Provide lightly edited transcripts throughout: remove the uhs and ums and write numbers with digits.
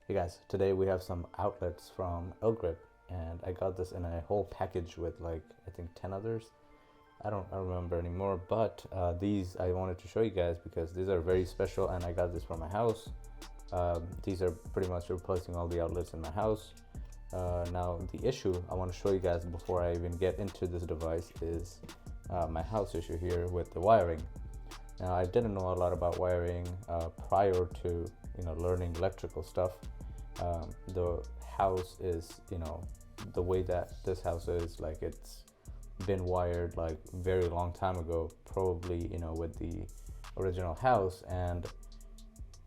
Hey guys, today we have some outlets from ELEGRP, and I got this in a whole package with like I think 10 others. I don't remember anymore, but these I wanted to show you guys because these are very special, and I got this from my house. These are pretty much replacing all the outlets in my house. Now the issue I want to show you guys before I even get into this device is my house issue here with the wiring. Now I didn't know a lot about wiring prior to learning electrical stuff. The house is the way that this house is, like, it's been wired like very long time ago, probably with the original house, and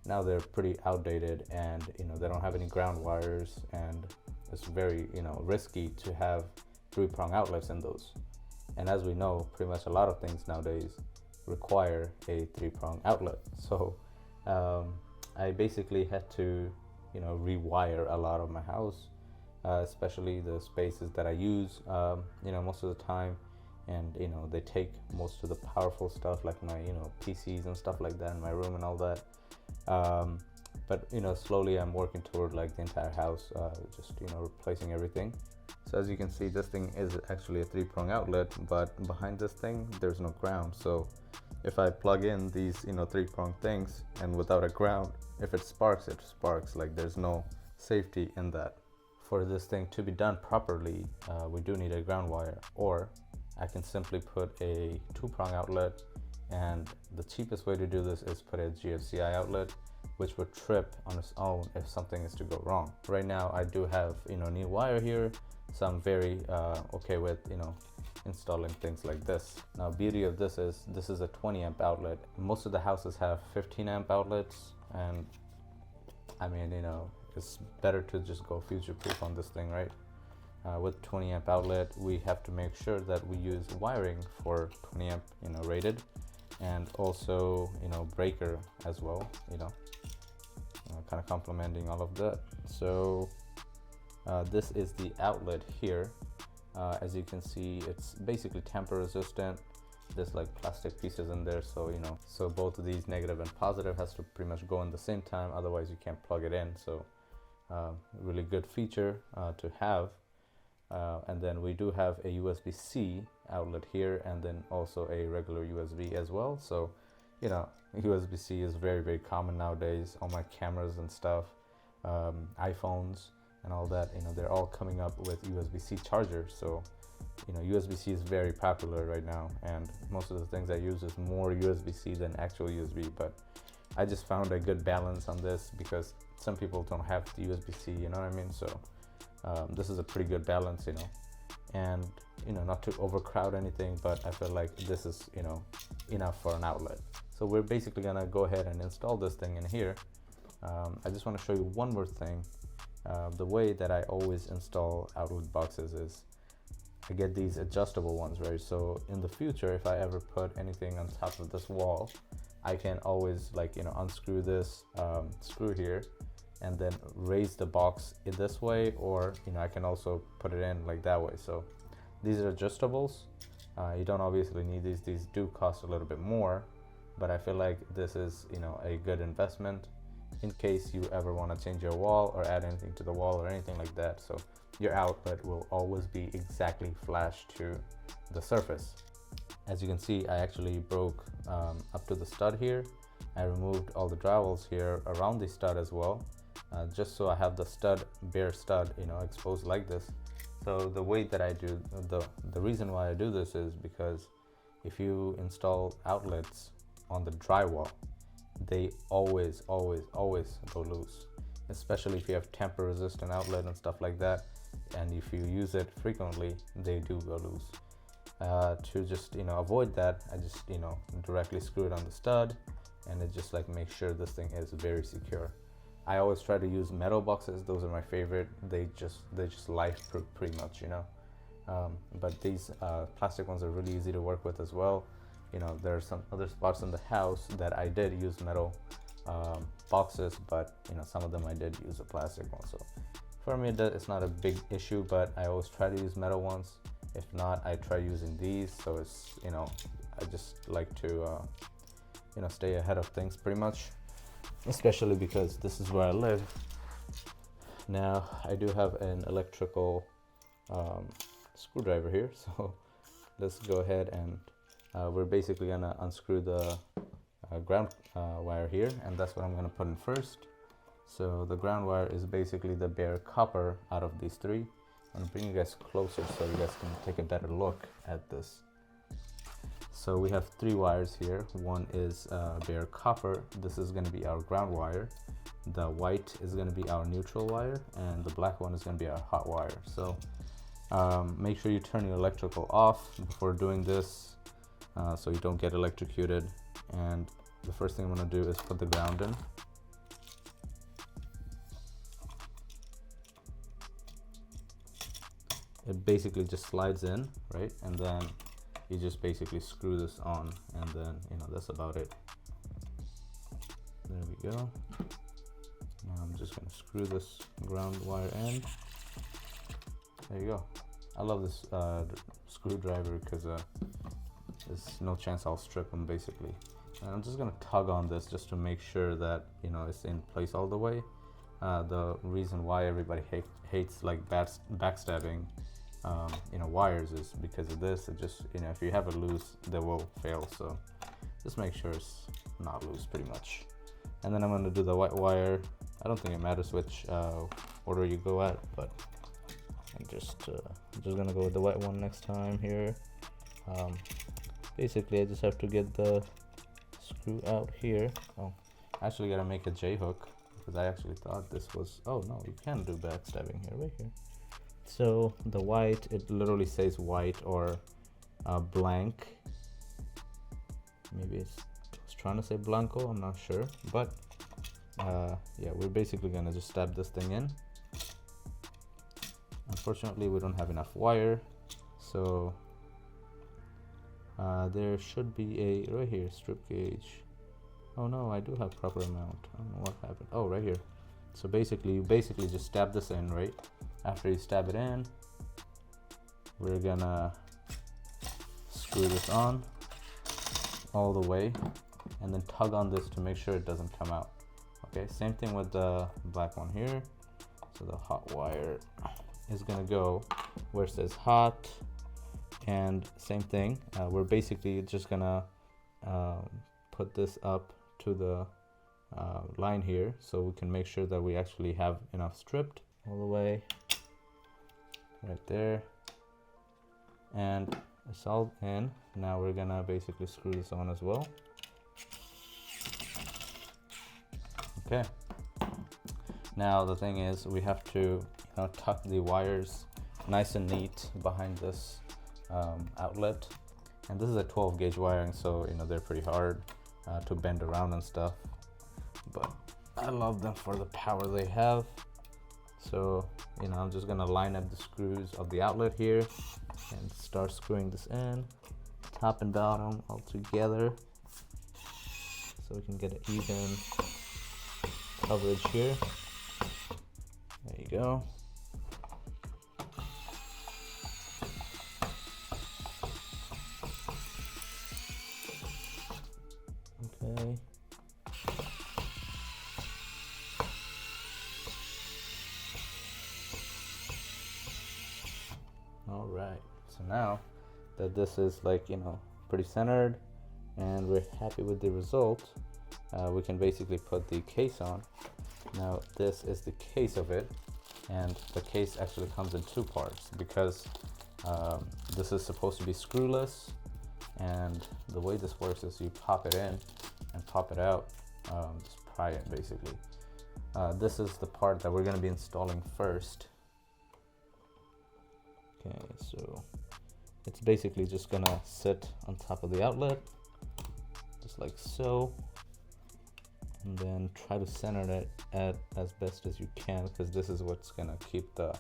now they're pretty outdated, and they don't have any ground wires, and it's very risky to have 3-prong outlets in those. And as we know, pretty much a lot of things nowadays require a 3-prong outlet. So I basically had to rewire a lot of my house, especially the spaces that I use most of the time, and they take most of the powerful stuff, like my PCs and stuff like that in my room and all that. But slowly I'm working toward like the entire house, just replacing everything. So as you can see, this thing is actually a 3-prong outlet, but behind this thing there's no ground. So if I plug in these 3-prong things, and without a ground, if it sparks, it sparks. Like, there's no safety in that. For this thing to be done properly, we do need a ground wire, or I can simply put a 2-prong outlet, and the cheapest way to do this is put a GFCI outlet, which would trip on its own if something is to go wrong. Right now I do have new wire here, so I'm very okay with installing things like this. Now, beauty of this is a 20 amp outlet. Most of the houses have 15 amp outlets, and I mean it's better to just go future proof on this thing, right? With 20 amp outlet, we have to make sure that we use wiring for 20 amp rated, and also breaker as well, kind of complementing all of that. So this is the outlet here. As you can see, it's basically tamper resistant. There's like plastic pieces in there, so so both of these, negative and positive, has to pretty much go in the same time, otherwise you can't plug it in. So really good feature to have. And then we do have a USB-C outlet here, and then also a regular USB as well. So USB-C is very, very common nowadays on my cameras and stuff, iPhones and all that. They're all coming up with USB-C chargers. So USB-C is very popular right now, and most of the things I use is more USB-C than actual USB. But I just found a good balance on this, because some people don't have the USB-C, you know what I mean? So this is a pretty good balance, and not to overcrowd anything, but I feel like this is enough for an outlet. So we're basically gonna go ahead and install this thing in here. I just want to show you one more thing. The way that I always install outlet boxes is I get these adjustable ones, right? So in the future, if I ever put anything on top of this wall, I can always unscrew this screw here, and then raise the box in this way, or I can also put it in like that way. So these are adjustables. You don't obviously need these. These do cost a little bit more, but I feel like this is a good investment in case you ever want to change your wall or add anything to the wall or anything like that. So your outlet will always be exactly flush to the surface. As you can see, I actually broke up to the stud here. I removed all the drywalls here around the stud as well, just so I have the stud, bare stud, exposed like this. So the way that I do, the reason why I do this is because if you install outlets on the drywall, they always go loose, especially if you have tamper resistant outlet and stuff like that, and if you use it frequently, they do go loose. To just avoid that, I just directly screw it on the stud, and it just like makes sure this thing is very secure. I always try to use metal boxes. Those are my favorite. They just life-proof pretty much, but these plastic ones are really easy to work with as well. There are some other spots in the house that I did use metal boxes, but some of them I did use a plastic one. So for me, it's not a big issue, but I always try to use metal ones. If not, I try using these. So it's I just like to stay ahead of things pretty much, especially because this is where I live. now I do have an electrical screwdriver here, so let's go ahead and we're basically gonna unscrew the ground wire here, and that's what I'm gonna put in first. So the ground wire is basically the bare copper out of these three. I'm gonna bring you guys closer so you guys can take a better look at this. So we have three wires here. One is bare copper. This is gonna be our ground wire. The white is gonna be our neutral wire, and the black one is gonna be our hot wire. So make sure you turn your electrical off before doing this so you don't get electrocuted. And the first thing I'm gonna do is put the ground in. It basically just slides in, right? And then you just basically screw this on, and then, you know, that's about it. There we go. Now I'm just gonna screw this ground wire in. There you go. I love this screwdriver because there's no chance I'll strip them basically. And I'm just gonna tug on this just to make sure that, you know, it's in place all the way. The reason why everybody hates like backstabbing you know, wires is because of this. It just, you know, if you have it loose, they will fail. So just make sure it's not loose pretty much. And then I'm going to do the white wire. I don't think it matters which order you go at, but I'm just going to go with the white one next time here. Basically I just have to get the screw out here. Oh, I actually got to make a J-hook, because I actually thought this was, oh no, you can do backstabbing here, right here. So the white, it literally says white or blank. Maybe it's trying to say blanco, I'm not sure. But yeah, we're basically gonna just stab this thing in. Unfortunately, we don't have enough wire, so there should be a, right here, strip gauge. Oh no, I do have proper amount. I don't know what happened. Oh, right here. So basically, you basically just stab this in, right? After you stab it in, we're gonna screw this on all the way, and then tug on this to make sure it doesn't come out. Okay, same thing with the black one here. So the hot wire is gonna go where it says hot, and same thing. We're basically just gonna put this up to the line here, so we can make sure that we actually have enough stripped all the way right there, and it's all in. Now we're gonna basically screw this on as well. Okay, now the thing is, we have to, you know, tuck the wires nice and neat behind this outlet, and this is a 12 gauge wiring, so you know they're pretty hard to bend around and stuff, but I love them for the power they have. So, you know, I'm just gonna line up the screws of the outlet here and start screwing this in, top and bottom all together, so we can get an even coverage here. There you go. Okay. All right, so now that this is, like, you know, pretty centered and we're happy with the result, we can basically put the case on. Now this is the case of it, and the case actually comes in two parts because this is supposed to be screwless, and the way this works is you pop it in and pop it out, just pry it basically. This is the part that we're going to be installing first. Okay, so it's basically just gonna sit on top of the outlet, just like so, and then try to center it at as best as you can, because this is what's gonna keep the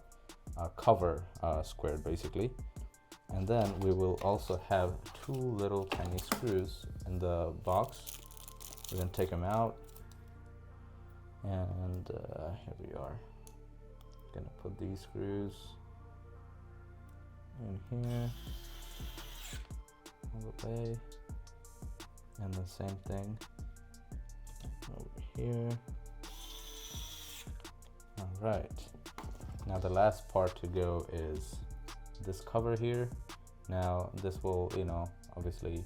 cover squared basically. And then we will also have two little tiny screws in the box. We're gonna take them out, and here we are. Gonna put these screws in here all the way, and the same thing over here. All right, Now the last part to go is this cover here. Now this will, you know, obviously,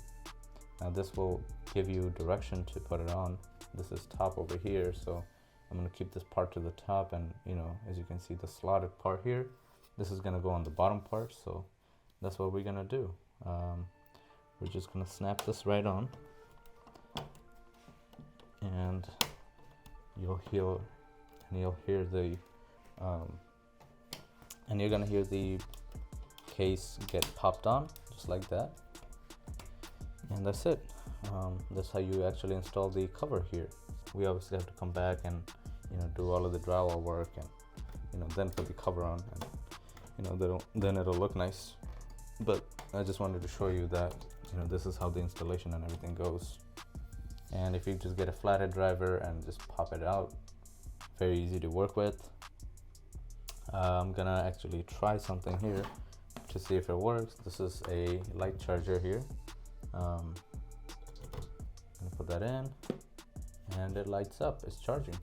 now this will give you direction to put it on. This is top over here, so I'm gonna keep this part to the top, and you know, as you can see, the slotted part here, this is gonna go on the bottom part. So that's what we're gonna do. We're just gonna snap this right on, and you'll hear the and you're gonna hear the case get popped on just like that, and that's it. That's how you actually install the cover here. We obviously have to come back and, you know, do all of the drywall work, and, you know, then put the cover on, and, you know, then it'll look nice. But I just wanted to show you that, you know, this is how the installation and everything goes. And if you just get a flathead driver and just pop it out, very easy to work with. I'm gonna actually try something here to see if it works. This is a light charger here. I'm gonna put that in, and it lights up. It's charging.